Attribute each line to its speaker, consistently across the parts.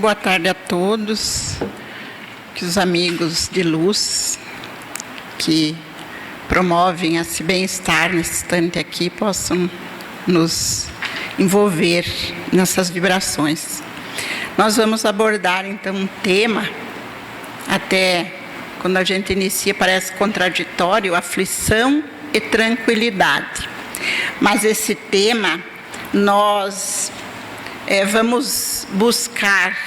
Speaker 1: boa tarde a todos, que os amigos de luz que promovem esse bem-estar nesse instante aqui possam nos envolver nessas vibrações. Nós vamos abordar então um tema, até quando a gente inicia parece contraditório, aflição e tranquilidade. Mas esse tema nós vamos buscar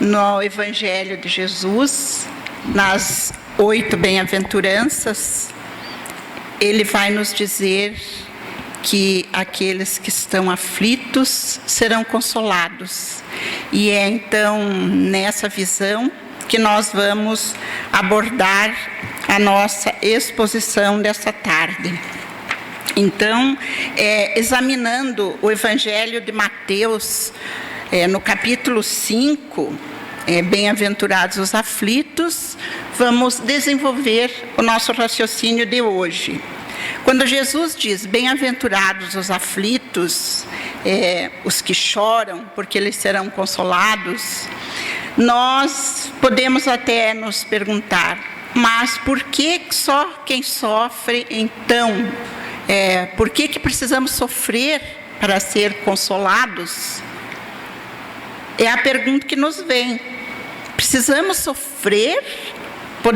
Speaker 1: no Evangelho de Jesus, nas 8 bem-aventuranças. Ele vai nos dizer que aqueles que estão aflitos serão consolados. E é então nessa visão que nós vamos abordar a nossa exposição dessa tarde. Então, examinando o Evangelho de Mateus, no capítulo 5, Bem-aventurados os aflitos, vamos desenvolver o nosso raciocínio de hoje. Quando Jesus diz, bem-aventurados os aflitos, os que choram, porque eles serão consolados, nós podemos até nos perguntar, mas por que só quem sofre, então, por que precisamos sofrer para ser consolados? É a pergunta que nos vem. Precisamos sofrer?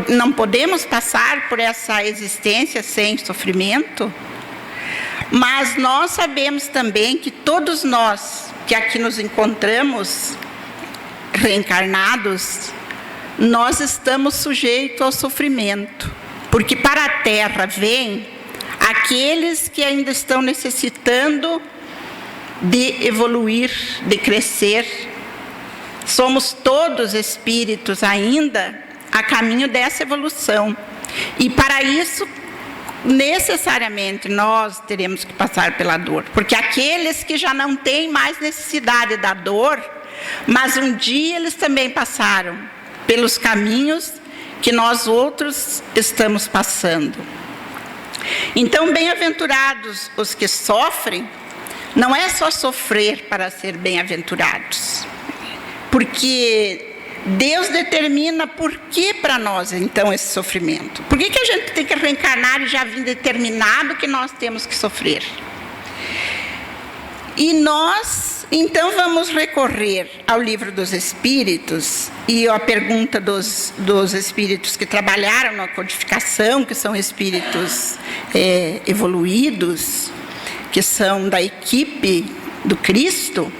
Speaker 1: Não podemos passar por essa existência sem sofrimento? Mas nós sabemos também que todos nós que aqui nos encontramos reencarnados, nós estamos sujeitos ao sofrimento. Porque para a Terra vêm aqueles que ainda estão necessitando de evoluir, de crescer. Somos todos espíritos ainda a caminho dessa evolução. E para isso, necessariamente, nós teremos que passar pela dor. Porque aqueles que já não têm mais necessidade da dor, mas um dia eles também passaram pelos caminhos que nós outros estamos passando. Então, bem-aventurados os que sofrem, não é só sofrer para ser bem-aventurados. Porque Deus determina por que para nós, então, esse sofrimento. Por que a gente tem que reencarnar e já vir determinado que nós temos que sofrer? E nós, então, vamos recorrer ao Livro dos Espíritos e a pergunta dos espíritos que trabalharam na codificação, que são espíritos evoluídos, que são da equipe do Cristo,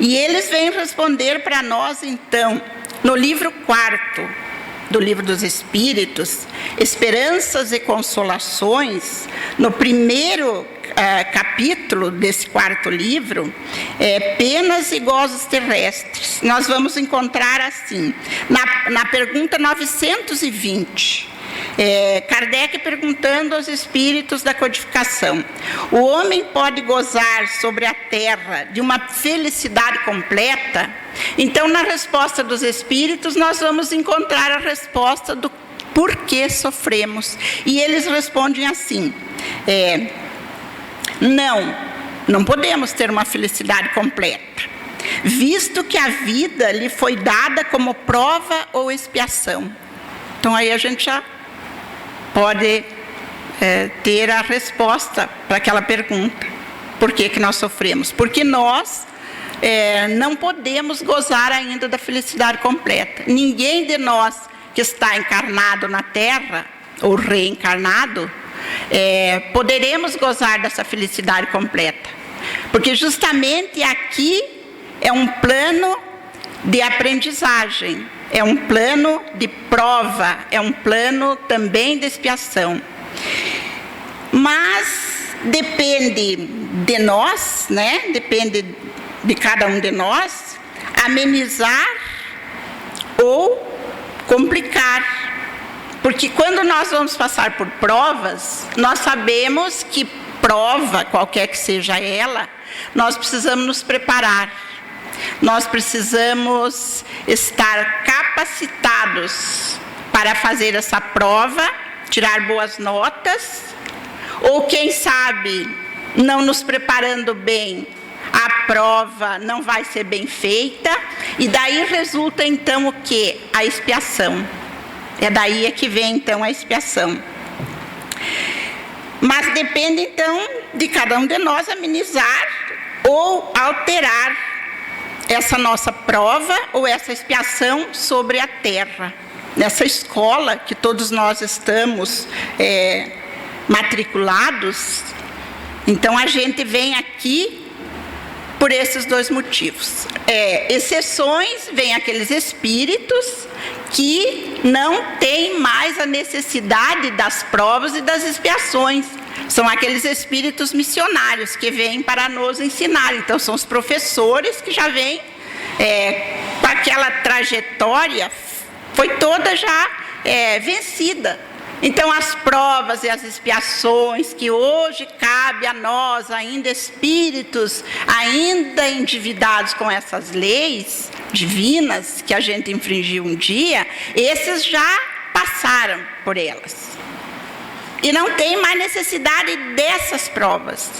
Speaker 1: e eles vêm responder para nós, então, no livro 4 do Livro dos Espíritos, Esperanças e Consolações, no primeiro capítulo desse 4º livro, Penas e Gozos Terrestres. Nós vamos encontrar assim, na pergunta 920, Kardec perguntando aos espíritos da codificação: o homem pode gozar sobre a terra de uma felicidade completa? Então, na resposta dos espíritos, nós vamos encontrar a resposta do porquê sofremos. E eles respondem assim: não podemos ter uma felicidade completa, visto que a vida lhe foi dada como prova ou expiação. Então, aí a gente já pode ter a resposta para aquela pergunta. Por que nós sofremos? Porque nós não podemos gozar ainda da felicidade completa. Ninguém de nós que está encarnado na Terra, ou reencarnado, poderemos gozar dessa felicidade completa. Porque justamente aqui é um plano de aprendizagem, é um plano de prova, é um plano também de expiação. Mas depende de nós, depende de cada um de nós, amenizar ou complicar. Porque quando nós vamos passar por provas, nós sabemos que prova, qualquer que seja ela, nós precisamos nos preparar. Nós precisamos estar capacitados para fazer essa prova, tirar boas notas, ou quem sabe, não nos preparando bem, a prova não vai ser bem feita, e daí resulta então o quê? A expiação. É daí que vem então a expiação. Mas depende então de cada um de nós amenizar ou alterar essa nossa prova ou essa expiação sobre a terra. Nessa escola que todos nós estamos matriculados, então a gente vem aqui por esses dois motivos. Exceções, vem aqueles espíritos que não têm mais a necessidade das provas e das expiações. São aqueles espíritos missionários que vêm para nos ensinar. Então são os professores que já vêm com aquela trajetória, foi toda já vencida. Então as provas e as expiações que hoje cabe a nós, ainda espíritos, ainda endividados com essas leis divinas que a gente infringiu um dia, esses já passaram por elas. E não tem mais necessidade dessas provas.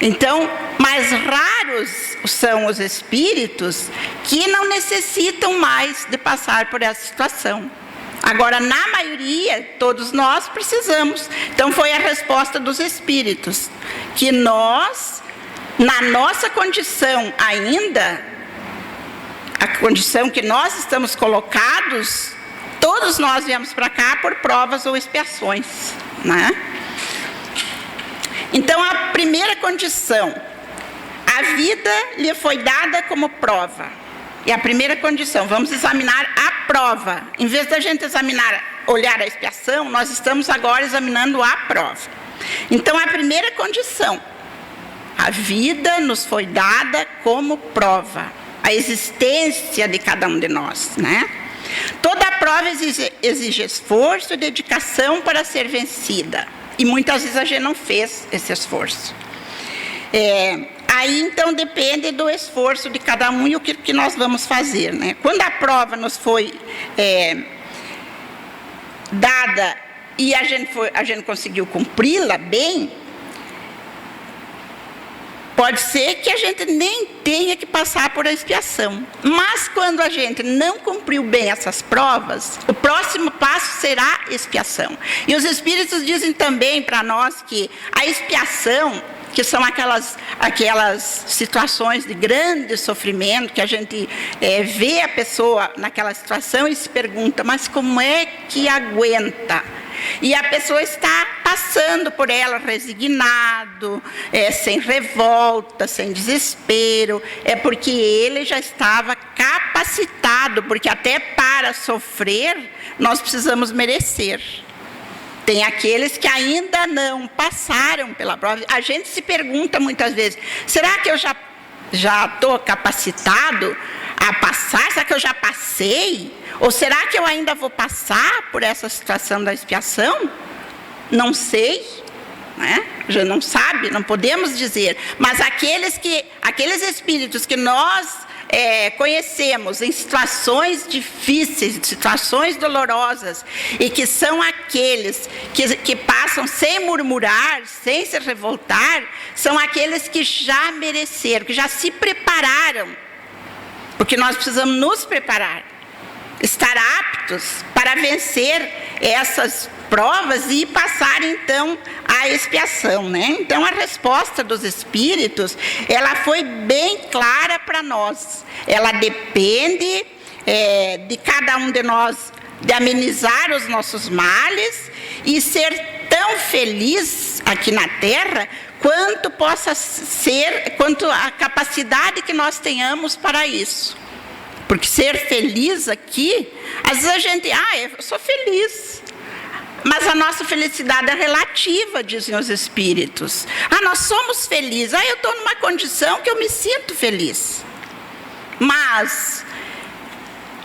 Speaker 1: Então, mais raros são os espíritos que não necessitam mais de passar por essa situação. Agora, na maioria, todos nós precisamos. Então, foi a resposta dos espíritos, que nós, na nossa condição ainda, a condição que nós estamos colocados, todos nós viemos para cá por provas ou expiações, né? Então, a primeira condição, a vida lhe foi dada como prova. E a primeira condição, vamos examinar a prova. Em vez da gente olhar a expiação, nós estamos agora examinando a prova. Então, a primeira condição, a vida nos foi dada como prova. A existência de cada um de nós, né? Toda prova exige esforço e dedicação para ser vencida. E muitas vezes a gente não fez esse esforço. Aí então depende do esforço de cada um e o que nós vamos fazer, né? Quando a prova nos foi dada e a gente conseguiu cumpri-la bem, pode ser que a gente nem tenha que passar por a expiação. Mas quando a gente não cumpriu bem essas provas, o próximo passo será expiação. E os espíritos dizem também para nós que a expiação, que são aquelas situações de grande sofrimento, que a gente vê a pessoa naquela situação e se pergunta, mas como é que aguenta? E a pessoa está passando por ela resignado, sem revolta, sem desespero, porque ele já estava capacitado, porque até para sofrer nós precisamos merecer. Tem aqueles que ainda não passaram pela prova. A gente se pergunta muitas vezes, será que eu já estou capacitado a passar? Será que eu já passei? Ou será que eu ainda vou passar por essa situação da expiação? Não sei, né? Já não sabe, não podemos dizer. Mas aqueles espíritos que nós conhecemos em situações difíceis, situações dolorosas, e que são aqueles que passam sem murmurar, sem se revoltar, são aqueles que já mereceram, que já se prepararam, porque nós precisamos nos preparar, estar aptos para vencer essas provas e passar então a expiação, né? Então a resposta dos espíritos, ela foi bem clara para nós. Ela depende de cada um de nós, de amenizar os nossos males e ser tão feliz aqui na Terra quanto possa ser, quanto a capacidade que nós tenhamos para isso. Porque ser feliz aqui, às vezes a gente, eu sou feliz. Mas a nossa felicidade é relativa, dizem os espíritos. Nós somos felizes. Eu estou numa condição que eu me sinto feliz. Mas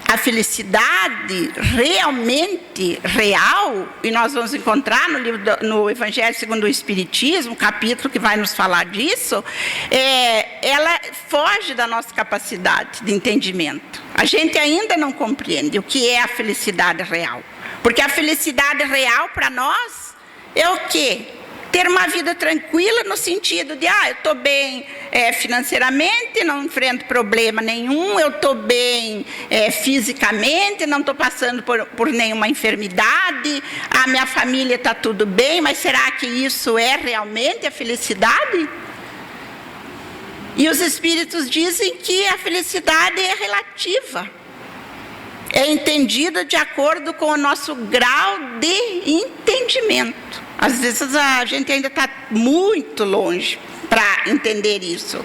Speaker 1: a felicidade realmente real, e nós vamos encontrar no Evangelho segundo o Espiritismo, capítulo que vai nos falar disso, ela foge da nossa capacidade de entendimento. A gente ainda não compreende o que é a felicidade real. Porque a felicidade real para nós é o quê? ter uma vida tranquila no sentido de, eu estou bem financeiramente, não enfrento problema nenhum, eu estou bem fisicamente, não estou passando por nenhuma enfermidade, a minha família está tudo bem, mas será que isso é realmente a felicidade? E os espíritos dizem que a felicidade é relativa. É entendida de acordo com o nosso grau de entendimento. Às vezes a gente ainda está muito longe para entender isso.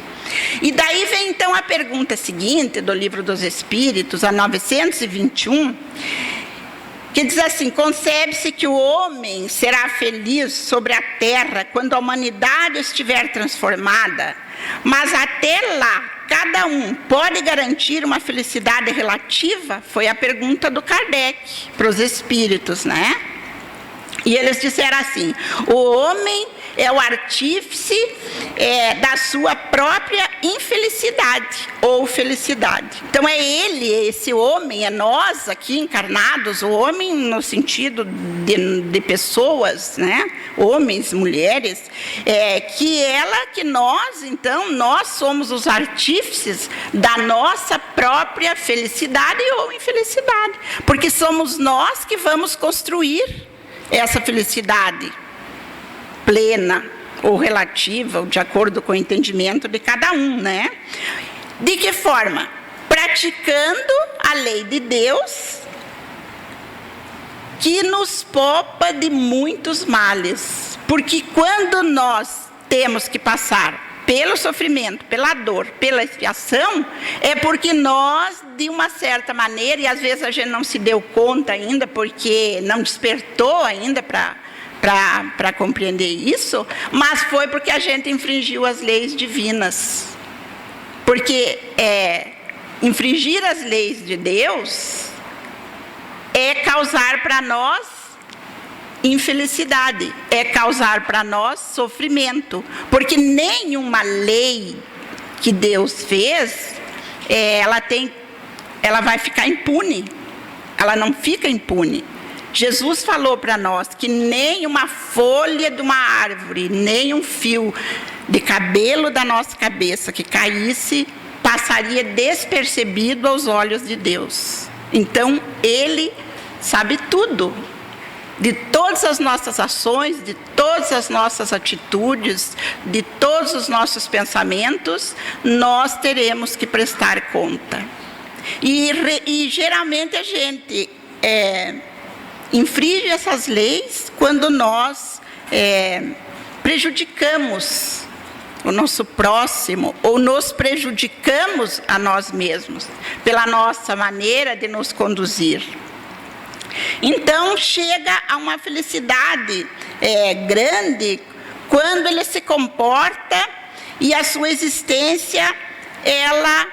Speaker 1: E daí vem então a pergunta seguinte do Livro dos Espíritos, a 921, que diz assim: concebe-se que o homem será feliz sobre a terra quando a humanidade estiver transformada, mas até lá cada um pode garantir uma felicidade relativa? Foi a pergunta do Kardec para os espíritos, né? E eles disseram assim: o homem é o artífice da sua própria infelicidade ou felicidade. Então é ele, esse homem, é nós aqui encarnados, o homem no sentido de pessoas, né? Homens, mulheres, que nós, então, nós somos os artífices da nossa própria felicidade ou infelicidade, porque somos nós que vamos construir essa felicidade plena ou relativa, ou de acordo com o entendimento de cada um, né? De que forma? Praticando a lei de Deus, que nos poupa de muitos males. Porque quando nós temos que passar pelo sofrimento, pela dor, pela expiação, é porque nós, de uma certa maneira, e às vezes a gente não se deu conta ainda, porque não despertou ainda para compreender isso, mas foi porque a gente infringiu as leis divinas. Porque infringir as leis de Deus é causar para nós infelicidade, é causar para nós sofrimento, porque nenhuma lei que Deus fez, ela vai ficar impune, ela não fica impune. Jesus falou para nós que nem uma folha de uma árvore, nem um fio de cabelo da nossa cabeça que caísse, passaria despercebido aos olhos de Deus. Então, Ele sabe tudo, de todas as nossas ações, de todas as nossas atitudes, de todos os nossos pensamentos, nós teremos que prestar conta. E geralmente a gente infringe essas leis quando nós prejudicamos o nosso próximo ou nos prejudicamos a nós mesmos pela nossa maneira de nos conduzir. Então chega a uma felicidade grande quando ele se comporta e a sua existência, ela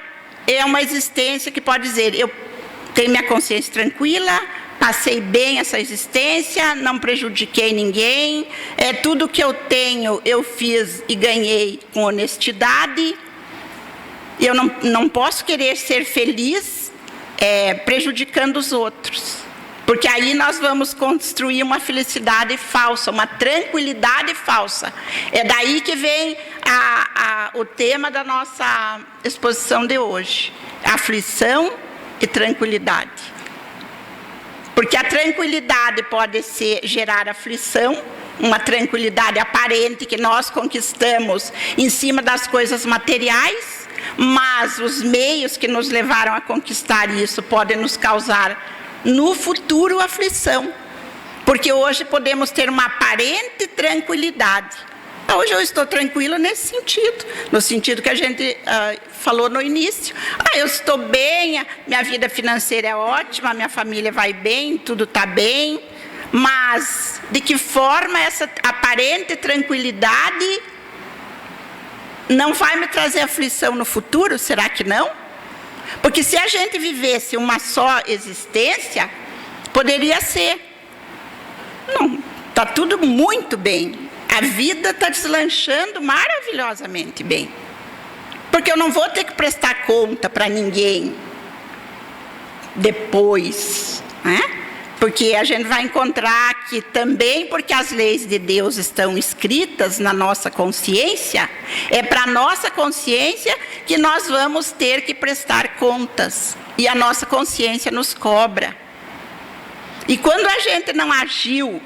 Speaker 1: é uma existência que pode dizer: eu tenho minha consciência tranquila, passei bem essa existência, não prejudiquei ninguém, tudo que eu tenho eu fiz e ganhei com honestidade. Eu não posso querer ser feliz prejudicando os outros, porque aí nós vamos construir uma felicidade falsa, uma tranquilidade falsa. É daí que vem o tema da nossa exposição de hoje: aflição e tranquilidade. Porque a tranquilidade pode gerar aflição, uma tranquilidade aparente que nós conquistamos em cima das coisas materiais, mas os meios que nos levaram a conquistar isso podem nos causar no futuro aflição, porque hoje podemos ter uma aparente tranquilidade. Hoje eu estou tranquila nesse sentido, no sentido que a gente falou no início. Eu estou bem, minha vida financeira é ótima, minha família vai bem, tudo está bem, mas de que forma essa aparente tranquilidade não vai me trazer aflição no futuro? Será que não? Porque se a gente vivesse uma só existência, poderia ser. Não, está tudo muito bem. A vida está deslanchando maravilhosamente bem. Porque eu não vou ter que prestar conta para ninguém depois, né? Porque a gente vai encontrar que também, porque as leis de Deus estão escritas na nossa consciência, é para a nossa consciência que nós vamos ter que prestar contas. E a nossa consciência nos cobra. E quando a gente não agiu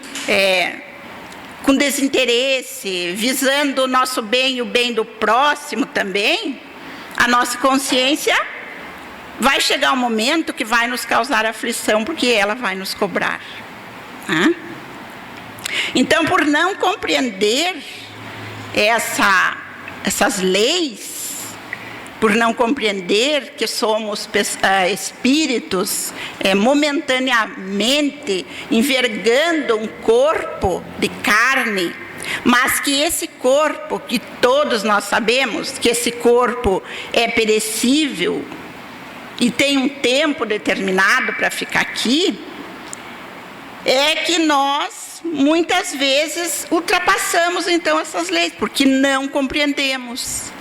Speaker 1: com desinteresse, visando o nosso bem e o bem do próximo também, a nossa consciência vai chegar um momento que vai nos causar aflição, porque ela vai nos cobrar. Então, por não compreender essas leis, por não compreender que somos espíritos momentaneamente envergando um corpo de carne, mas que esse corpo, que todos nós sabemos que esse corpo é perecível e tem um tempo determinado para ficar aqui, é que nós muitas vezes ultrapassamos então essas leis, porque não compreendemos.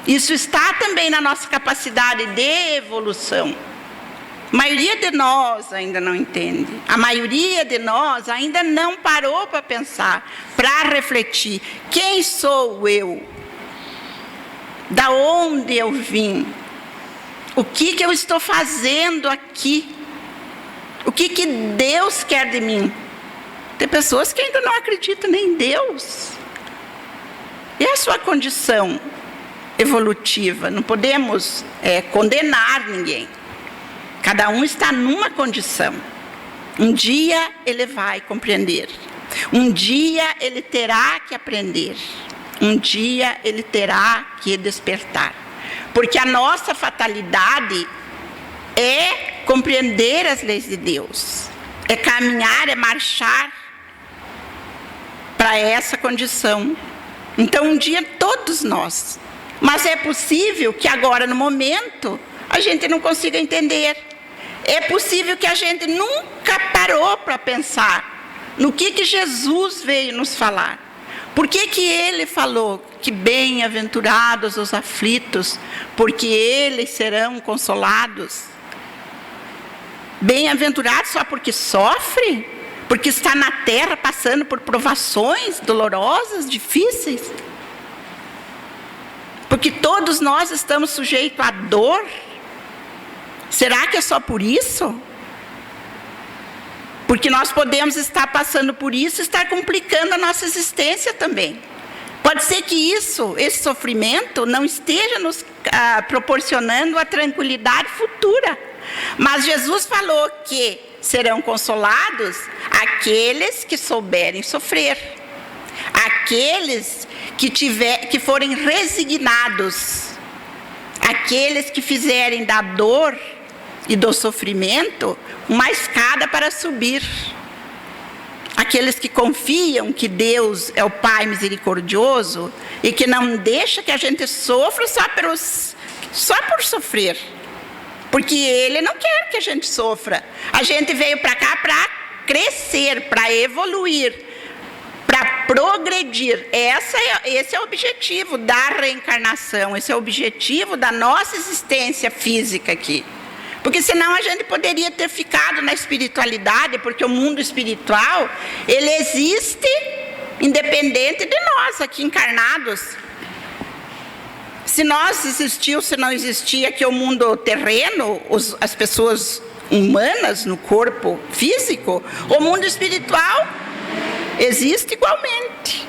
Speaker 1: Isso está também na nossa capacidade de evolução. A maioria de nós ainda não entende. A maioria de nós ainda não parou para pensar, para refletir. Quem sou eu? Da onde eu vim? O que eu estou fazendo aqui? O que Deus quer de mim? Tem pessoas que ainda não acreditam nem em Deus. E a sua condição evolutiva? Não podemos condenar ninguém. Cada um está numa condição. Um dia ele vai compreender. Um dia ele terá que aprender. Um dia ele terá que despertar. Porque a nossa fatalidade é compreender as leis de Deus. É caminhar, é marchar para essa condição. Então um dia todos nós. Mas é possível que agora no momento a gente não consiga entender. É possível que a gente nunca parou para pensar no que Jesus veio nos falar. Por que ele falou que bem-aventurados os aflitos, porque eles serão consolados? Bem-aventurado só porque sofre? Porque está na terra passando por provações dolorosas, difíceis? Porque todos nós estamos sujeitos à dor? Será que é só por isso? Porque nós podemos estar passando por isso e estar complicando a nossa existência também. Pode ser que esse sofrimento não esteja nos proporcionando a tranquilidade futura. Mas Jesus falou que serão consolados aqueles que souberem sofrer. Aqueles que forem resignados. Aqueles que fizerem da dor e do sofrimento uma escada para subir. Aqueles que confiam que Deus é o Pai misericordioso e que não deixa que a gente sofra só por sofrer. Porque Ele não quer que a gente sofra. A gente veio para cá para crescer, para evoluir, para progredir. Esse é o objetivo da reencarnação, esse é o objetivo da nossa existência física aqui. Porque senão a gente poderia ter ficado na espiritualidade, porque o mundo espiritual, ele existe independente de nós aqui encarnados. Se nós existiu, se não existia aqui o mundo terreno, as pessoas humanas no corpo físico, o mundo espiritual existe igualmente.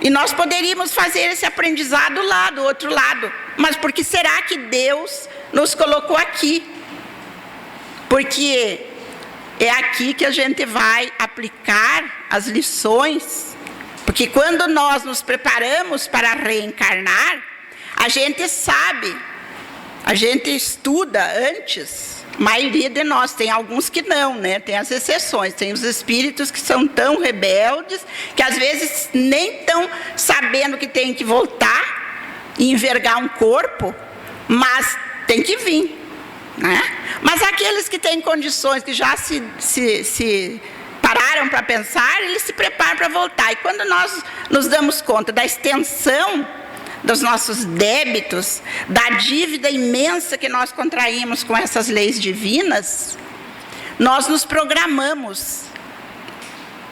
Speaker 1: E nós poderíamos fazer esse aprendizado lá do outro lado. Mas por que será que Deus nos colocou aqui? Porque é aqui que a gente vai aplicar as lições. Porque quando nós nos preparamos para reencarnar, a gente sabe, a gente estuda antes. A maioria de nós, tem alguns que não, né? Tem as exceções, tem os espíritos que são tão rebeldes, que às vezes nem estão sabendo que tem que voltar e envergar um corpo, mas tem que vir, né? Mas aqueles que têm condições, que já se pararam para pensar, eles se preparam para voltar. E quando nós nos damos conta da extensão dos nossos débitos, da dívida imensa que nós contraímos com essas leis divinas, nós nos programamos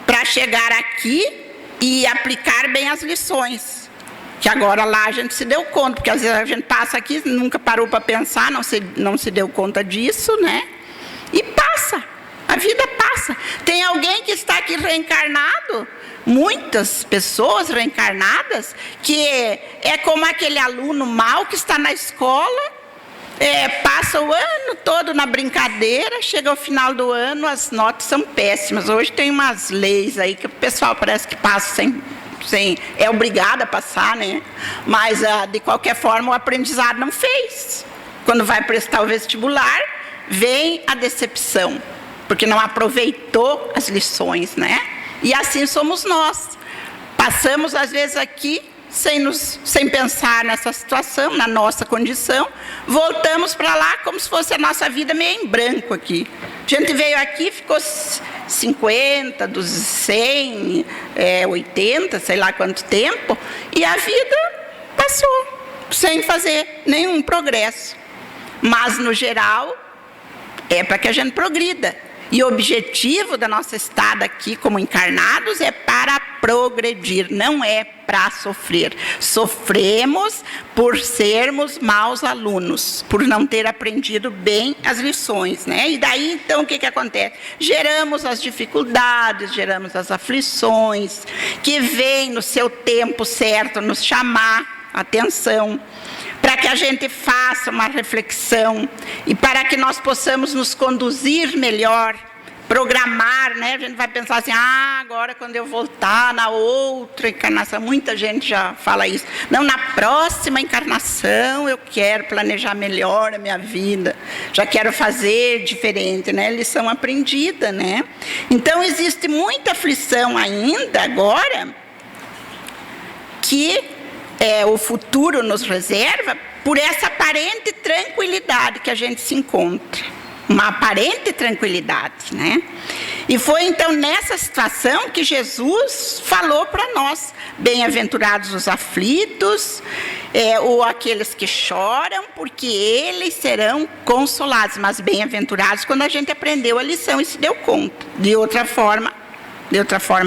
Speaker 1: para chegar aqui e aplicar bem as lições. Que agora lá a gente se deu conta, porque às vezes a gente passa aqui, nunca parou para pensar, não se deu conta disso, né? E passa, a vida passa. Tem alguém que está aqui reencarnado, muitas pessoas reencarnadas, que é como aquele aluno mau que está na escola, passa o ano todo na brincadeira, chega ao final do ano, as notas são péssimas. Hoje tem umas leis aí que o pessoal parece que passa sem é obrigado a passar, né? Mas de qualquer forma o aprendizado não fez. Quando vai prestar o vestibular, vem a decepção, porque não aproveitou as lições, né? E assim somos nós. Passamos às vezes aqui sem pensar nessa situação, na nossa condição, voltamos para lá como se fosse a nossa vida meio em branco aqui. A gente veio aqui, ficou 50, dos 100, 80, sei lá quanto tempo, e a vida passou, sem fazer nenhum progresso. Mas, no geral, é para que a gente progrida. E o objetivo da nossa estada aqui como encarnados é para progredir, não é para sofrer. Sofremos por sermos maus alunos, por não ter aprendido bem as lições, né? E daí, então, o que acontece? Geramos as dificuldades, geramos as aflições, que vêm no seu tempo certo nos chamar a atenção, para que a gente faça uma reflexão e para que nós possamos nos conduzir melhor, programar, né? A gente vai pensar assim, agora quando eu voltar na outra encarnação, muita gente já fala isso, não, na próxima encarnação eu quero planejar melhor a minha vida, já quero fazer diferente, né? Lição aprendida, né? Então existe muita aflição ainda agora, que o futuro nos reserva por essa aparente tranquilidade que a gente se encontra. Uma aparente tranquilidade, né? E foi então nessa situação que Jesus falou para nós: bem-aventurados os aflitos, ou aqueles que choram, porque eles serão consolados. Mas bem-aventurados quando a gente aprendeu a lição e se deu conta. De outra forma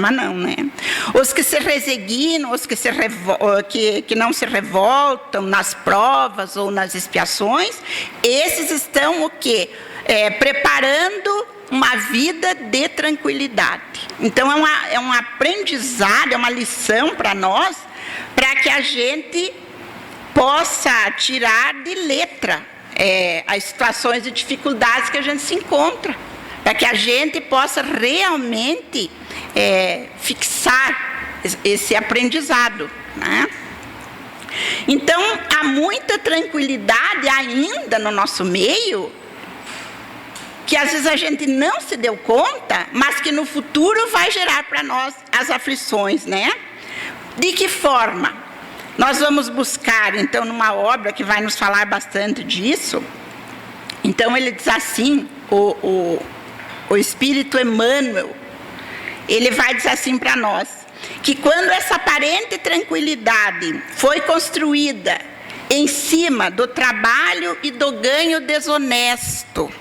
Speaker 1: não, né? Os que se resignam, os que não se revoltam nas provas ou nas expiações, esses estão o quê? Preparando uma vida de tranquilidade. Então é um aprendizado, é uma lição para nós, para que a gente possa tirar de letra as situações de dificuldades que a gente se encontra, para que a gente possa realmente fixar esse aprendizado, né? Então, há muita tranquilidade ainda no nosso meio, que às vezes a gente não se deu conta, mas que no futuro vai gerar para nós as aflições, né? De que forma? Nós vamos buscar, então, numa obra que vai nos falar bastante disso. Então, ele diz assim, o Espírito Emmanuel, ele vai dizer assim para nós, que quando essa aparente tranquilidade foi construída em cima do trabalho e do ganho desonesto,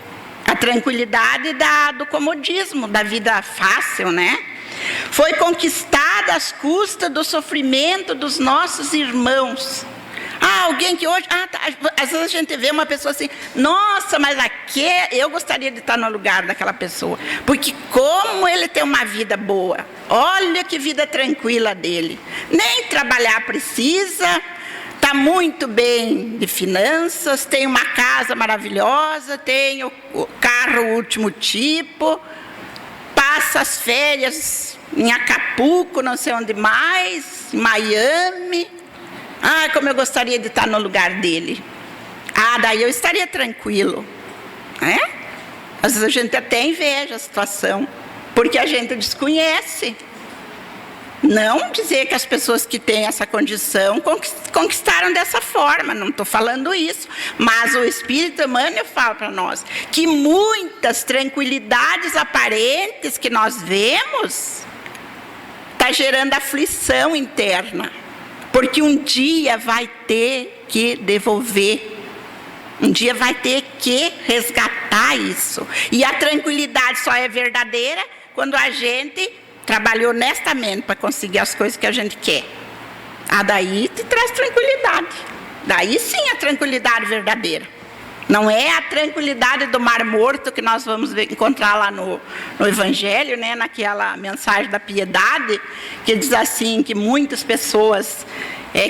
Speaker 1: a tranquilidade do comodismo, da vida fácil, né? Foi conquistada às custas do sofrimento dos nossos irmãos. Alguém que hoje... às vezes a gente vê uma pessoa assim, nossa, mas eu gostaria de estar no lugar daquela pessoa, porque como ele tem uma vida boa, olha que vida tranquila dele, nem trabalhar precisa, está muito bem de finanças, tem uma casa maravilhosa, tem o carro último tipo, passa as férias em Acapulco, não sei onde mais, em Miami. Como eu gostaria de estar no lugar dele. Daí eu estaria tranquilo, né? Às vezes a gente até inveja a situação, porque a gente desconhece. Não dizer que as pessoas que têm essa condição conquistaram dessa forma, não estou falando isso. Mas o Espírito Emmanuel fala para nós que muitas tranquilidades aparentes que nós vemos está gerando aflição interna. Porque um dia vai ter que devolver. Um dia vai ter que resgatar isso. E a tranquilidade só é verdadeira quando a gente trabalhou honestamente para conseguir as coisas que a gente quer. Daí te traz tranquilidade. Daí sim a tranquilidade verdadeira. Não é a tranquilidade do Mar Morto que nós vamos encontrar lá no Evangelho, né? Naquela mensagem da piedade, que diz assim, que muitas pessoas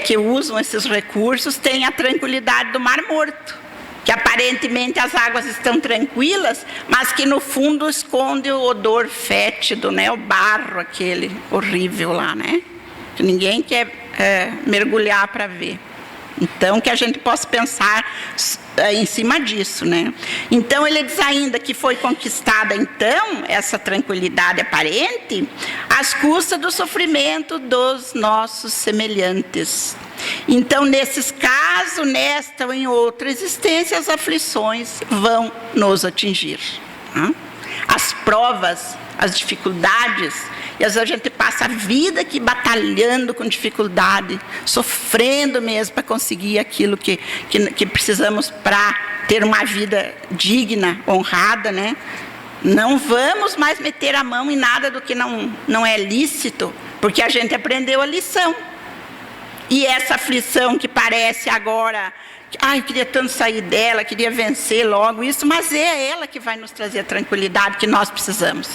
Speaker 1: que usam esses recursos têm a tranquilidade do Mar Morto, que aparentemente as águas estão tranquilas, mas que no fundo esconde o odor fétido, né? O barro aquele horrível lá, né? Que ninguém quer mergulhar para ver. Então, que a gente possa pensar em cima disso, né? Então, ele diz ainda que foi conquistada, então, essa tranquilidade aparente, às custas do sofrimento dos nossos semelhantes. Então, nesses casos, nesta ou em outra existência, as aflições vão nos atingir. Né? As provas, as dificuldades. E às vezes a gente passa a vida aqui batalhando com dificuldade, sofrendo mesmo para conseguir aquilo que precisamos para ter uma vida digna, honrada, né? Não vamos mais meter a mão em nada do que não é lícito, porque a gente aprendeu a lição. E essa aflição que parece agora, eu queria tanto sair dela, queria vencer logo isso, mas é ela que vai nos trazer a tranquilidade que nós precisamos.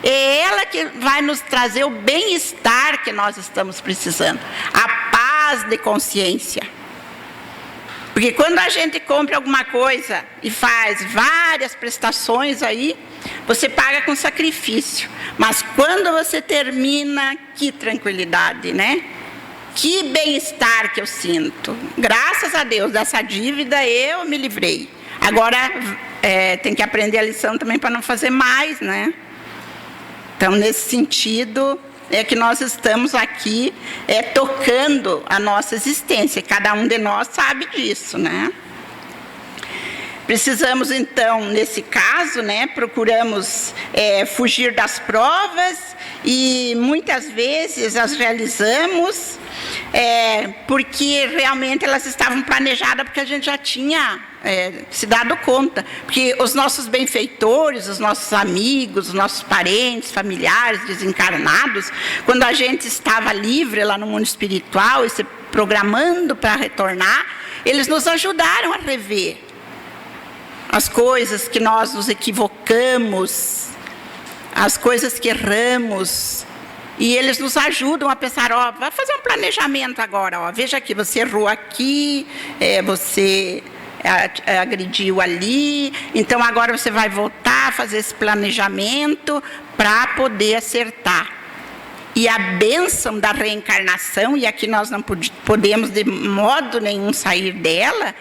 Speaker 1: É ela que vai nos trazer o bem-estar que nós estamos precisando. A paz de consciência. Porque quando a gente compra alguma coisa e faz várias prestações aí, você paga com sacrifício. Mas quando você termina, que tranquilidade, né? Que bem-estar que eu sinto. Graças a Deus, dessa dívida eu me livrei. Agora, tem que aprender a lição também para não fazer mais, né? Então, nesse sentido, é que nós estamos aqui tocando a nossa existência. Cada um de nós sabe disso, né? Precisamos, então, nesse caso, né, procuramos fugir das provas e muitas vezes as realizamos porque realmente elas estavam planejadas, porque a gente já tinha se dado conta. Porque os nossos benfeitores, os nossos amigos, os nossos parentes, familiares desencarnados, quando a gente estava livre lá no mundo espiritual e se programando para retornar, eles nos ajudaram a rever as coisas que nós nos equivocamos, as coisas que erramos. E eles nos ajudam a pensar, vai fazer um planejamento agora, veja aqui, você errou aqui, você agrediu ali, então agora você vai voltar a fazer esse planejamento para poder acertar. E a bênção da reencarnação, e aqui nós não podemos de modo nenhum sair dela,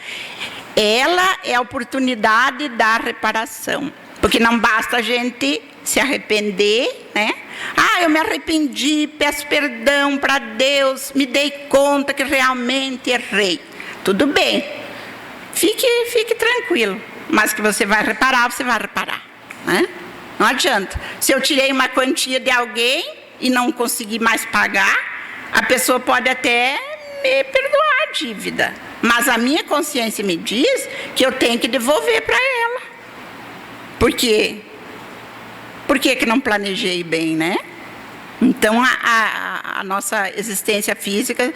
Speaker 1: ela é a oportunidade da reparação. Porque não basta a gente se arrepender, né? Eu me arrependi, peço perdão para Deus, me dei conta que realmente errei. Tudo bem, fique tranquilo, mas que você vai reparar, né? Não adianta. Se eu tirei uma quantia de alguém e não consegui mais pagar, a pessoa pode até me perdoar a dívida, mas a minha consciência me diz que eu tenho que devolver para ela. Por quê? Por que não planejei bem, né? Então, a nossa existência física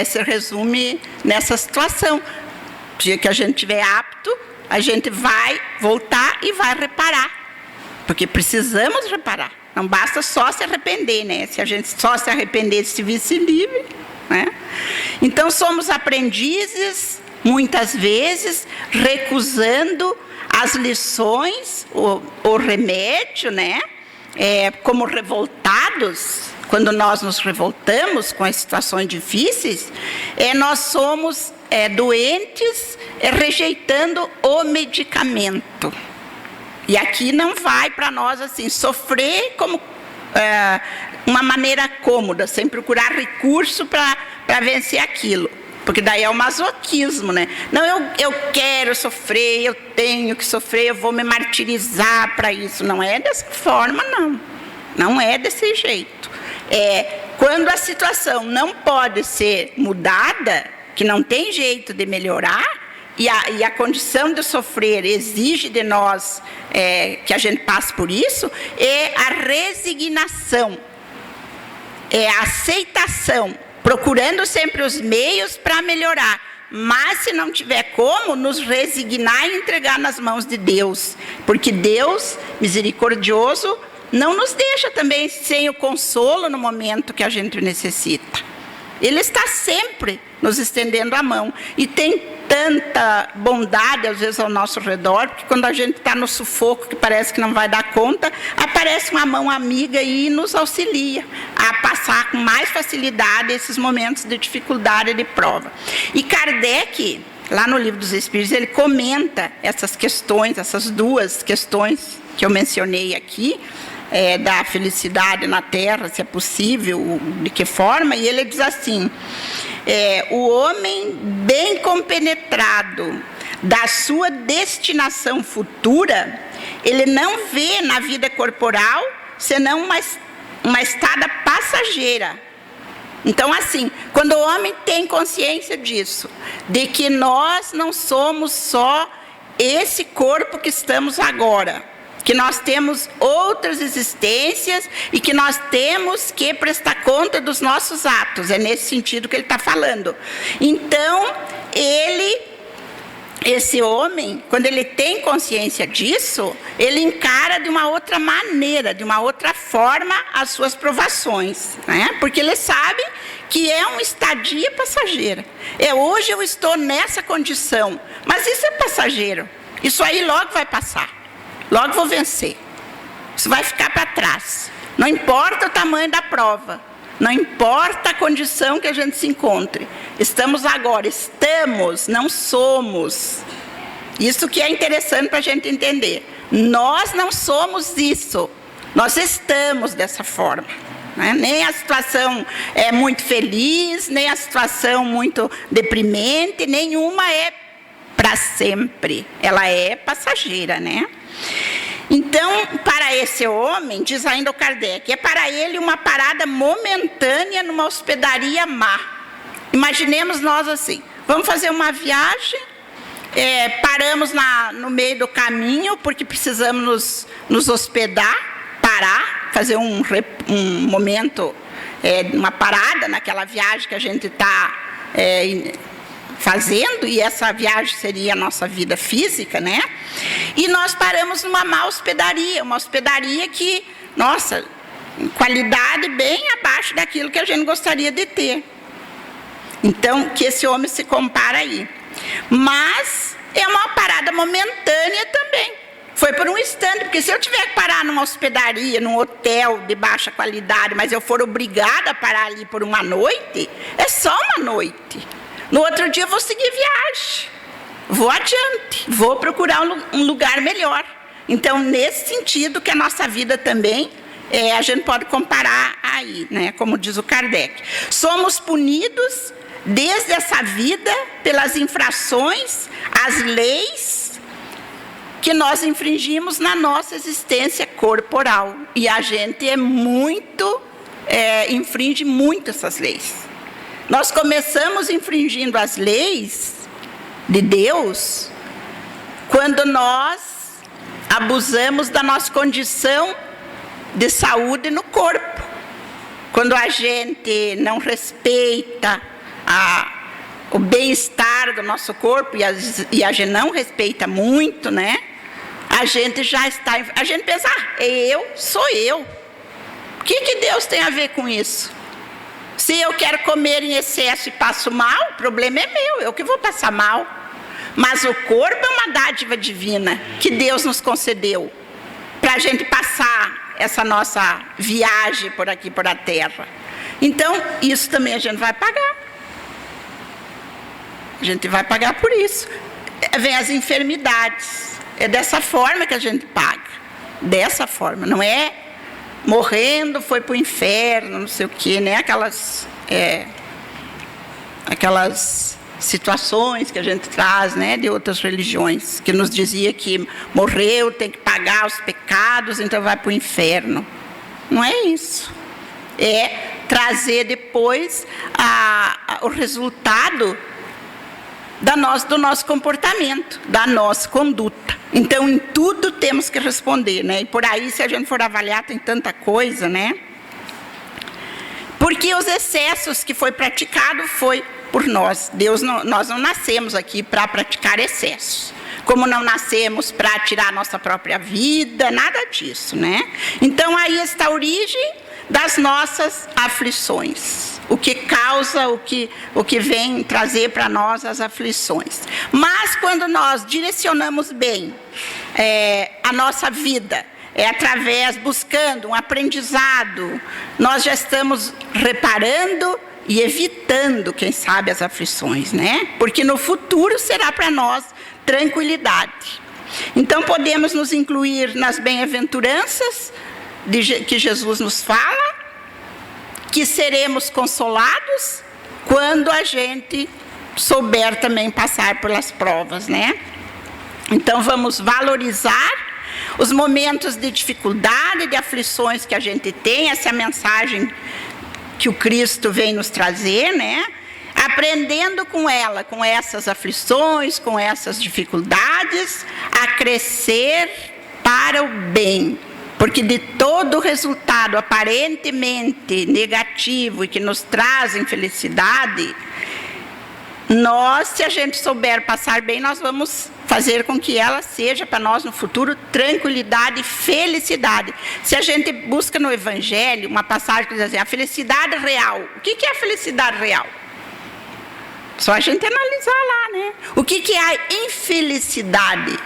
Speaker 1: se resume nessa situação. No dia que a gente estiver apto, a gente vai voltar e vai reparar. Porque precisamos reparar. Não basta só se arrepender, né? Se a gente só se arrepender de se visse livre, né? Então, somos aprendizes, muitas vezes, recusando as lições, o remédio, né? Como revoltados, quando nós nos revoltamos com as situações difíceis, nós somos doentes, rejeitando o medicamento. E aqui não vai para nós assim, sofrer como uma maneira cômoda, sem procurar recurso para vencer aquilo. Porque daí é o masoquismo, né? Não, eu quero sofrer, eu tenho que sofrer, eu vou me martirizar para isso. Não é dessa forma, não. Não é desse jeito. Quando a situação não pode ser mudada, que não tem jeito de melhorar, e a condição de sofrer exige de nós que a gente passe por isso, é a resignação, é a aceitação, procurando sempre os meios para melhorar. Mas se não tiver como, nos resignar e entregar nas mãos de Deus, porque Deus, misericordioso, não nos deixa também sem o consolo no momento que a gente necessita. Ele está sempre nos estendendo a mão. E tem tanta bondade, às vezes, ao nosso redor, porque quando a gente está no sufoco, que parece que não vai dar conta, aparece uma mão amiga e nos auxilia a passar com mais facilidade esses momentos de dificuldade e de prova. E Kardec, lá no Livro dos Espíritos, ele comenta essas questões, essas duas questões que eu mencionei aqui, da felicidade na Terra, se é possível, de que forma, e ele diz assim: o homem bem compenetrado da sua destinação futura, ele não vê na vida corporal senão uma estada passageira. Então, assim, quando o homem tem consciência disso, de que nós não somos só esse corpo que estamos agora, que nós temos outras existências e que nós temos que prestar conta dos nossos atos. É nesse sentido que ele está falando. Então, esse homem, quando ele tem consciência disso, ele encara de uma outra maneira, de uma outra forma as suas provações, né? Porque ele sabe que é uma estadia passageira. Hoje eu estou nessa condição, mas isso é passageiro. Isso aí logo vai passar. Logo vou vencer. Isso vai ficar para trás. Não importa o tamanho da prova. Não importa a condição que a gente se encontre. Estamos agora. Estamos, não somos. Isso que é interessante para a gente entender. Nós não somos isso. Nós estamos dessa forma. Né? Nem a situação é muito feliz, nem a situação muito deprimente. Nenhuma é para sempre. Ela é passageira, né? Então, para esse homem, diz ainda o Kardec, é para ele uma parada momentânea numa hospedaria má. Imaginemos nós assim, vamos fazer uma viagem, paramos no meio do caminho, porque precisamos nos hospedar, parar, fazer um momento, uma parada naquela viagem que a gente está fazendo, e essa viagem seria a nossa vida física, né? E nós paramos numa má hospedaria, uma hospedaria que, nossa, qualidade bem abaixo daquilo que a gente gostaria de ter. Então, que esse homem se compara aí. Mas é uma parada momentânea também. Foi por um instante, porque se eu tiver que parar numa hospedaria, num hotel de baixa qualidade, mas eu for obrigada a parar ali por uma noite, é só uma noite. No outro dia eu vou seguir viagem, vou adiante, vou procurar um lugar melhor. Então, nesse sentido que a nossa vida também, a gente pode comparar aí, né? Como diz o Kardec. Somos punidos desde essa vida pelas infrações às leis que nós infringimos na nossa existência corporal. E a gente infringe muito essas leis. Nós começamos infringindo as leis de Deus quando nós abusamos da nossa condição de saúde no corpo. Quando a gente não respeita o bem-estar do nosso corpo, e a gente não respeita muito, né? A gente já está... A gente pensa, sou eu. O que Deus tem a ver com isso? Se eu quero comer em excesso e passo mal, o problema é meu, eu que vou passar mal. Mas o corpo é uma dádiva divina que Deus nos concedeu para a gente passar essa nossa viagem por aqui, por a terra. Então, isso também a gente vai pagar. A gente vai pagar por isso. Vem as enfermidades. É dessa forma que a gente paga. Dessa forma, não é morrendo, foi para o inferno, não sei o quê, né? Aquelas situações que a gente traz, né, de outras religiões, que nos dizia que morreu, tem que pagar os pecados, então vai para o inferno. Não é isso. É trazer depois o resultado do nosso comportamento, da nossa conduta. Então, em tudo temos que responder, né? E por aí, se a gente for avaliar, tem tanta coisa, né? Porque os excessos que foi praticado foi por nós. Nós não nascemos aqui para praticar excessos. Como não nascemos para tirar a nossa própria vida, nada disso, né? Então, aí está a origem das nossas aflições. O que causa, o que vem trazer para nós as aflições. Mas, quando nós direcionamos bem a nossa vida, buscando um aprendizado, nós já estamos reparando e evitando, quem sabe, as aflições, né? Porque no futuro será para nós tranquilidade. Então, podemos nos incluir nas bem-aventuranças que Jesus nos fala, que seremos consolados quando a gente souber também passar pelas provas, né? Então, vamos valorizar os momentos de dificuldade, de aflições que a gente tem, essa é a mensagem que o Cristo vem nos trazer, né? Aprendendo com ela, com essas aflições, com essas dificuldades, a crescer para o bem. Porque de todo resultado aparentemente negativo e que nos traz infelicidade, se a gente souber passar bem, nós vamos fazer com que ela seja para nós no futuro tranquilidade e felicidade. Se a gente busca no Evangelho uma passagem que diz assim, a felicidade real. O que é a felicidade real? Só a gente analisar lá, né? O que é a infelicidade?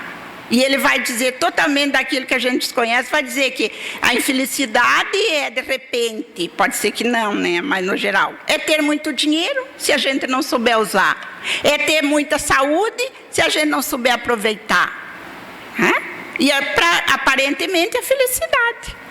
Speaker 1: E ele vai dizer totalmente daquilo que a gente desconhece, vai dizer que a infelicidade é de repente, pode ser que não, né? Mas no geral, é ter muito dinheiro, se a gente não souber usar. É ter muita saúde, se a gente não souber aproveitar. E aparentemente a felicidade.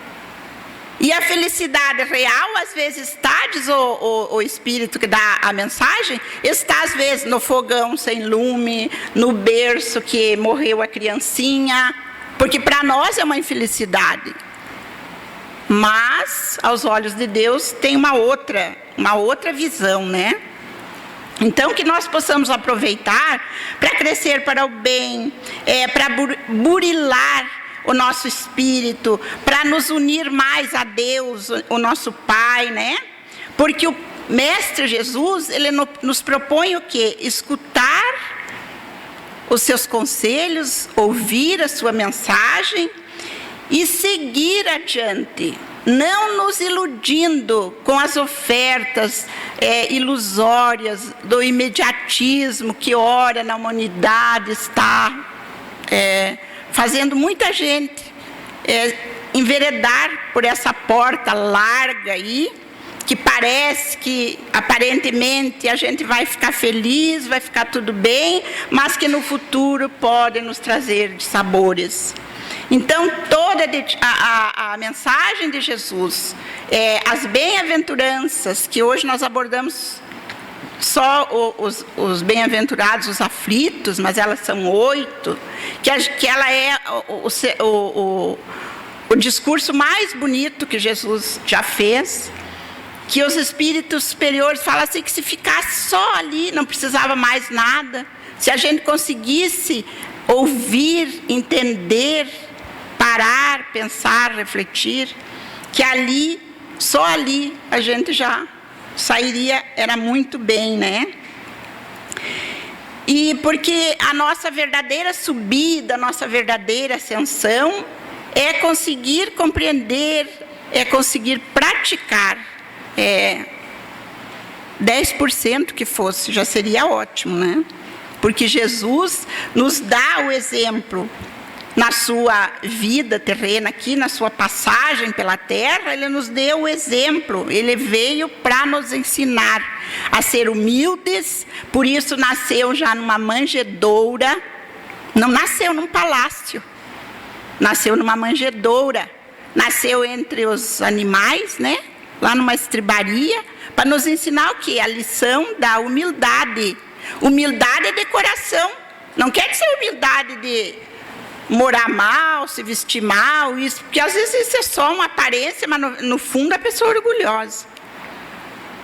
Speaker 1: E a felicidade real, às vezes está, diz o Espírito que dá a mensagem, está às vezes no fogão sem lume, no berço que morreu a criancinha, porque para nós é uma infelicidade. Mas, aos olhos de Deus, tem uma outra visão, né? Então, que nós possamos aproveitar para crescer para o bem, para burilar o nosso espírito, para nos unir mais a Deus, o nosso Pai, né? Porque o Mestre Jesus, ele nos propõe o quê? Escutar os seus conselhos, ouvir a sua mensagem e seguir adiante. Não nos iludindo com as ofertas ilusórias do imediatismo que ora na humanidade está fazendo muita gente enveredar por essa porta larga aí, que parece que aparentemente a gente vai ficar feliz, vai ficar tudo bem, mas que no futuro pode nos trazer dissabores. Então, toda a mensagem de Jesus, as bem-aventuranças, que hoje nós abordamos só os bem-aventurados, os aflitos, mas elas são 8, que ela é o discurso mais bonito que Jesus já fez, que os espíritos superiores falam assim, que se ficasse só ali, não precisava mais nada, se a gente conseguisse ouvir, entender, parar, pensar, refletir, que ali, só ali, a gente já sairia, era muito bem, né? E porque a nossa verdadeira subida, a nossa verdadeira ascensão é conseguir compreender, é conseguir praticar. 10% que fosse, já seria ótimo, né? Porque Jesus nos dá o exemplo na sua vida terrena aqui, na sua passagem pela terra, ele nos deu o exemplo, ele veio para nos ensinar a ser humildes, por isso nasceu já numa manjedoura, não nasceu num palácio, nasceu numa manjedoura, nasceu entre os animais, né? Lá numa estribaria, para nos ensinar o quê? A lição da humildade. Humildade é de coração, não quer dizer humildade de morar mal, se vestir mal, isso, porque às vezes isso é só uma aparência, mas no fundo a pessoa é orgulhosa.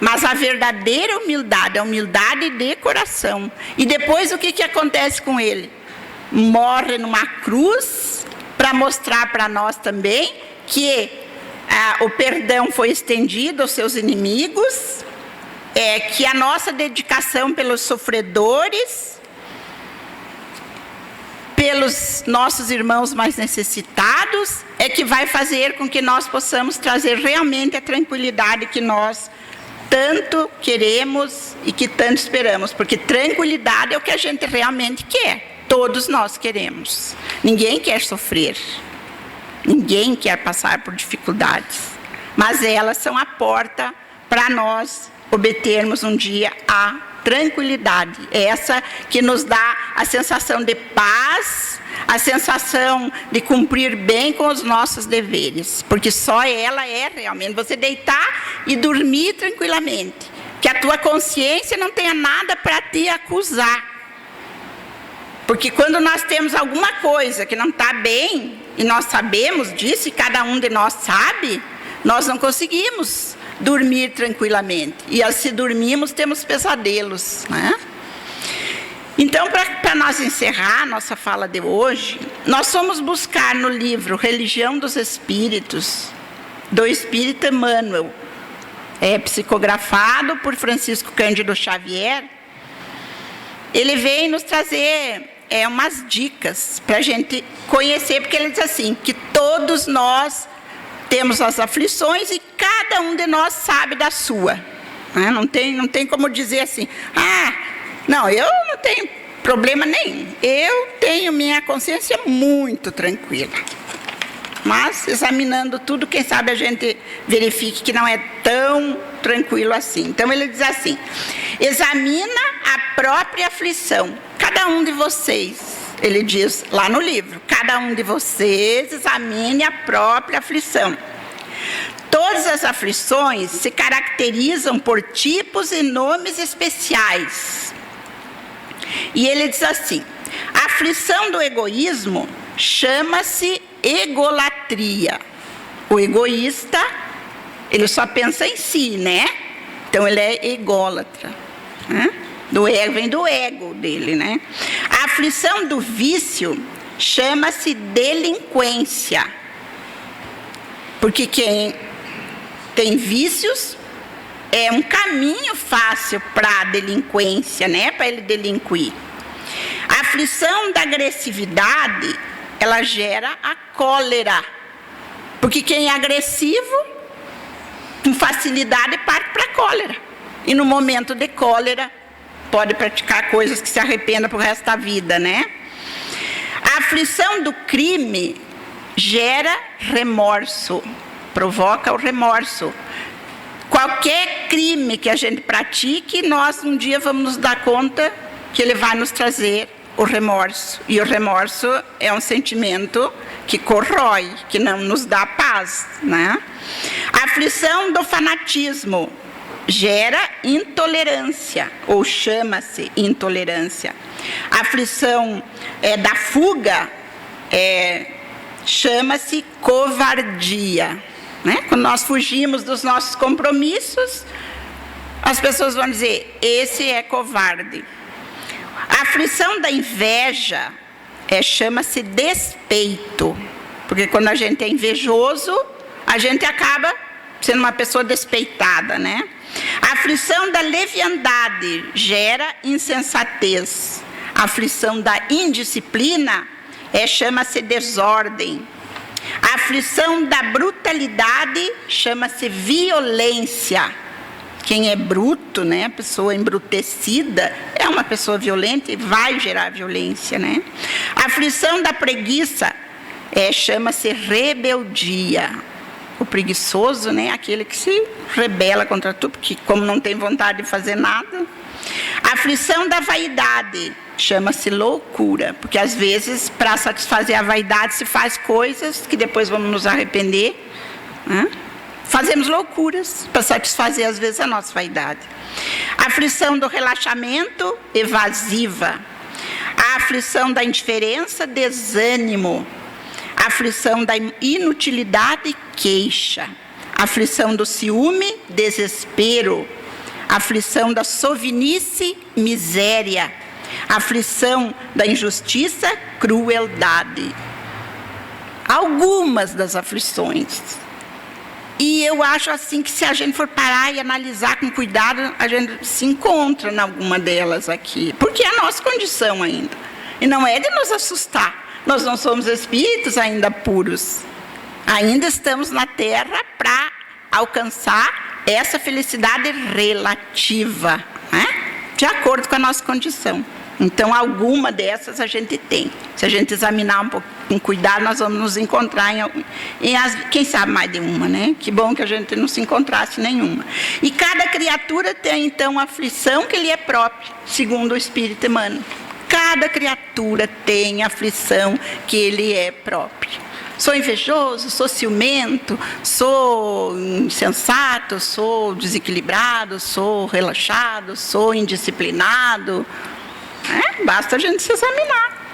Speaker 1: Mas a verdadeira humildade, a humildade de coração. E depois o que acontece com ele? Morre numa cruz para mostrar para nós também que o perdão foi estendido aos seus inimigos, que a nossa dedicação pelos sofredores, pelos nossos irmãos mais necessitados, é que vai fazer com que nós possamos trazer realmente a tranquilidade que nós tanto queremos e que tanto esperamos, porque tranquilidade é o que a gente realmente quer, todos nós queremos. Ninguém quer sofrer, ninguém quer passar por dificuldades, mas elas são a porta para nós obtermos um dia a tranquilidade, essa que nos dá a sensação de paz, a sensação de cumprir bem com os nossos deveres, porque só ela é realmente você deitar e dormir tranquilamente, que a tua consciência não tenha nada para te acusar, porque quando nós temos alguma coisa que não está bem, e nós sabemos disso, e cada um de nós sabe, nós não conseguimos dormir tranquilamente. E se dormimos, temos pesadelos, né? Então, para nós encerrar a nossa fala de hoje, nós fomos buscar no livro Religião dos Espíritos, do Espírito Emmanuel, psicografado por Francisco Cândido Xavier. Ele vem nos trazer umas dicas para a gente conhecer, porque ele diz assim, que todos nós temos as aflições e cada um de nós sabe da sua. Não tem como dizer assim, não, eu não tenho problema nenhum. Eu tenho minha consciência muito tranquila. Mas, examinando tudo, quem sabe a gente verifique que não é tão tranquilo assim. Então, ele diz assim, examina a própria aflição. Cada um de vocês, ele diz lá no livro, cada um de vocês examine a própria aflição. Todas as aflições se caracterizam por tipos e nomes especiais. E ele diz assim, a aflição do egoísmo chama-se egolatria. O egoísta, ele só pensa em si, né? Então ele é ególatra, né? Vem do ego dele, né? A aflição do vício chama-se delinquência. Porque quem tem vícios é um caminho fácil para a delinquência, né? Para ele delinquir. A aflição da agressividade, ela gera a cólera. Porque quem é agressivo, com facilidade, parte para a cólera. E no momento de cólera, pode praticar coisas que se arrependa para o resto da vida, né? A aflição do crime gera remorso, provoca o remorso. Qualquer crime que a gente pratique, nós um dia vamos nos dar conta que ele vai nos trazer o remorso. E o remorso é um sentimento que corrói, que não nos dá paz, né? A aflição do fanatismo gera intolerância, ou chama-se intolerância. A aflição da fuga chama-se covardia, né? Quando nós fugimos dos nossos compromissos, as pessoas vão dizer, esse é covarde. A aflição da inveja chama-se despeito, porque quando a gente é invejoso, a gente acaba sendo uma pessoa despeitada, né? A aflição da leviandade gera insensatez. A aflição da indisciplina chama-se desordem. A aflição da brutalidade chama-se violência. Quem é bruto, né, a pessoa embrutecida, é uma pessoa violenta e vai gerar violência, né? A aflição da preguiça chama-se rebeldia. O preguiçoso, né, aquele que se rebela contra tudo, porque como não tem vontade de fazer nada. A aflição da vaidade chama-se loucura, porque às vezes para satisfazer a vaidade se faz coisas que depois vamos nos arrepender, né? Fazemos loucuras para satisfazer às vezes a nossa vaidade. A aflição do relaxamento, evasiva. A aflição da indiferença, desânimo. A aflição da inutilidade, queixa. A aflição do ciúme, desespero. aflição da sovinice, miséria, aflição da injustiça, crueldade. Algumas das aflições. E eu acho assim que se a gente for parar e analisar com cuidado, a gente se encontra em alguma delas aqui. Porque é a nossa condição ainda. E não é de nos assustar. Nós não somos espíritos ainda puros. Ainda estamos na Terra para alcançar essa felicidade relativa, né? De acordo com a nossa condição. Então, alguma dessas a gente tem. Se a gente examinar um pouco com cuidado, nós vamos nos encontrar quem sabe mais de uma, né? Que bom que a gente não se encontrasse nenhuma. E cada criatura tem, então, a aflição que lhe é própria, segundo o Espírito Emmanuel. Cada criatura tem a aflição que lhe é própria. Sou invejoso, sou ciumento, sou insensato, sou desequilibrado, sou relaxado, sou indisciplinado. Basta a gente se examinar.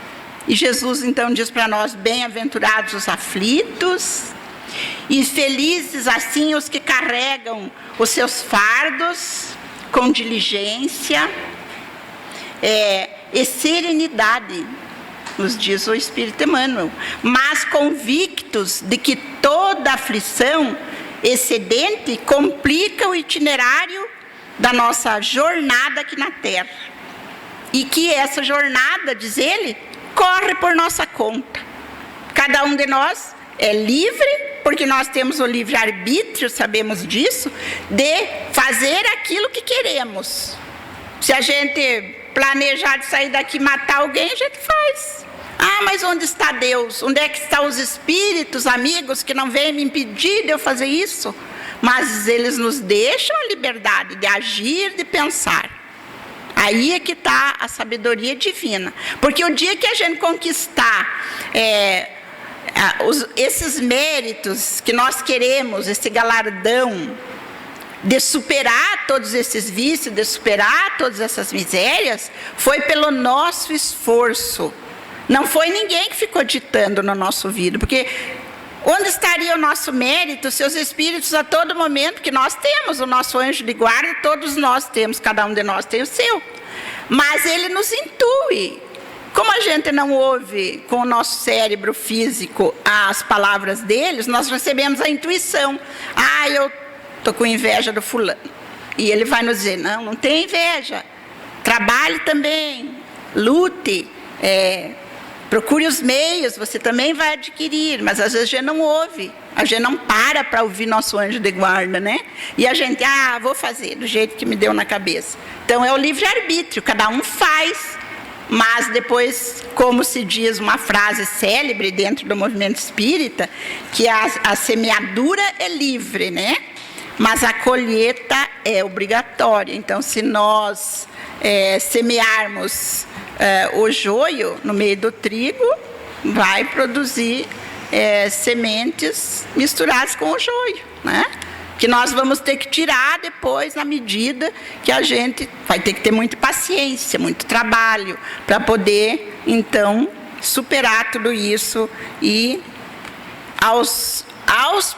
Speaker 1: E Jesus então diz para nós: bem-aventurados os aflitos, e felizes assim os que carregam os seus fardos com diligência e serenidade, nos diz o Espírito Emmanuel, mas convictos de que toda aflição excedente complica o itinerário da nossa jornada aqui na Terra. E que essa jornada, diz ele, corre por nossa conta. Cada um de nós é livre, porque nós temos o livre-arbítrio, sabemos disso, de fazer aquilo que queremos. Se a gente planejar de sair daqui e matar alguém, a gente faz. Ah, mas onde está Deus? Onde é que estão os espíritos, amigos, que não vêm me impedir de eu fazer isso? Mas eles nos deixam a liberdade de agir, de pensar. Aí é que está a sabedoria divina. Porque o dia que a gente conquistar esses méritos que nós queremos, esse galardão, de superar todos esses vícios, de superar todas essas misérias, foi pelo nosso esforço. Não foi ninguém que ficou ditando no nosso ouvido, porque onde estaria o nosso mérito se os espíritos a todo momento, que nós temos o nosso anjo de guarda, todos nós temos, cada um de nós tem o seu, mas ele nos intui. Como a gente não ouve com o nosso cérebro físico as palavras deles, nós recebemos a intuição. Ah, eu estou com inveja do fulano. E ele vai nos dizer: não, não tem inveja, trabalhe também, lute, procure os meios, você também vai adquirir. Mas às vezes a gente não ouve, a gente não para ouvir nosso anjo de guarda, né? E a gente, vou fazer do jeito que me deu na cabeça. Então é o livre-arbítrio, cada um faz. Mas depois, como se diz uma frase célebre dentro do movimento espírita, que a semeadura é livre, né? Mas a colheita é obrigatória. Então, se nós semearmos o joio no meio do trigo, vai produzir sementes misturadas com o joio, né? Que nós vamos ter que tirar depois, na medida que a gente vai ter que ter muita paciência, muito trabalho, para poder, então, superar tudo isso e, aos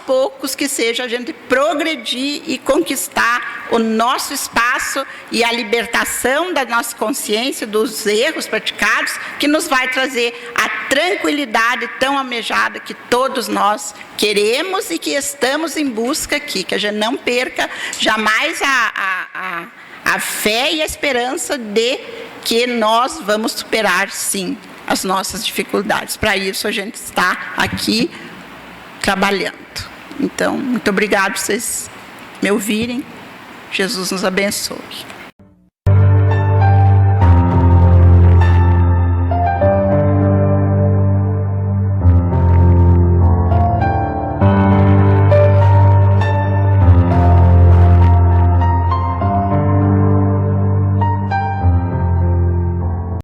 Speaker 1: poucos que seja, a gente progredir e conquistar o nosso espaço e a libertação da nossa consciência dos erros praticados, que nos vai trazer a tranquilidade tão almejada que todos nós queremos e que estamos em busca aqui, que a gente não perca jamais a fé e a esperança de que nós vamos superar, sim, as nossas dificuldades. Para isso a gente está aqui trabalhando. Então, muito obrigado por vocês me ouvirem. Jesus nos abençoe.